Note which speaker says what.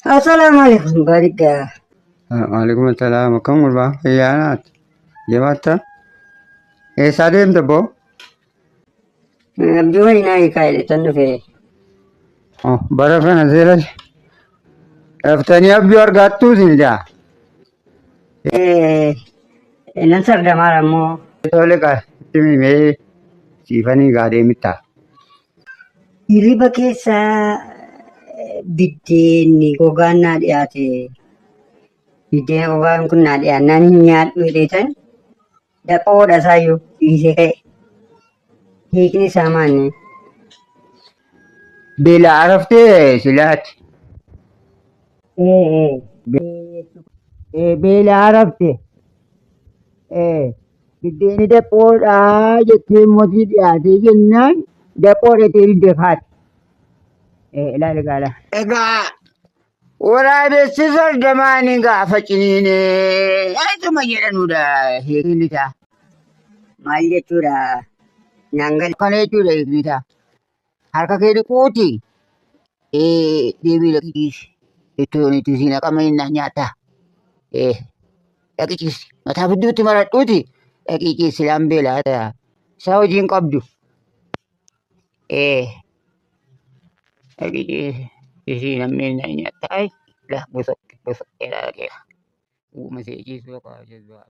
Speaker 1: السلام عليكم بارك.
Speaker 2: وعليكم السلام كم مربع خيانات جماعة إيه سالم تبو
Speaker 1: بيوني ناي كايلة تنفي.
Speaker 2: بركة نزيل افتني أبي أرغاتو سنجا
Speaker 1: إيه ننسر دمارا مو.
Speaker 2: تولي تمي مي سيفاني غادي متا
Speaker 1: Hiriba keessa biddeenni gogaan naa dhiyaate. Biddeen gogaan kun naa dhiyaannaan hin nyaadhu jedheetan daphoodha isaayyuu dhiisee ka'e. Hiikni isaa maanni?
Speaker 2: بلا عرفتي سلات
Speaker 1: Ee
Speaker 2: بلا عرفتي إيه بديني دبور جتي موتي دياتي جنان دبور تيري دفات إيه لا لا لا إيقا waraabessisa damaanii gaafa ciniine ayituma jedhanudha hiikni isaa.
Speaker 1: maal jechuudha? Nyaangal
Speaker 2: Kana jechuudha hiikni isaa. Harka kee dhiquuti deebii laqiis ittoon itti si naqama innaa nyaata. Dhaqichis mataa bidduutti maradhuuti dhaqichis silaan beelaa ta'a. Isaa hojiin qabdu. Dhaqichis isii namni innaa nyaata. Ay, lah busuk busuk dheeraa dhageera. Uuma seejiisuu qaba jechuudha.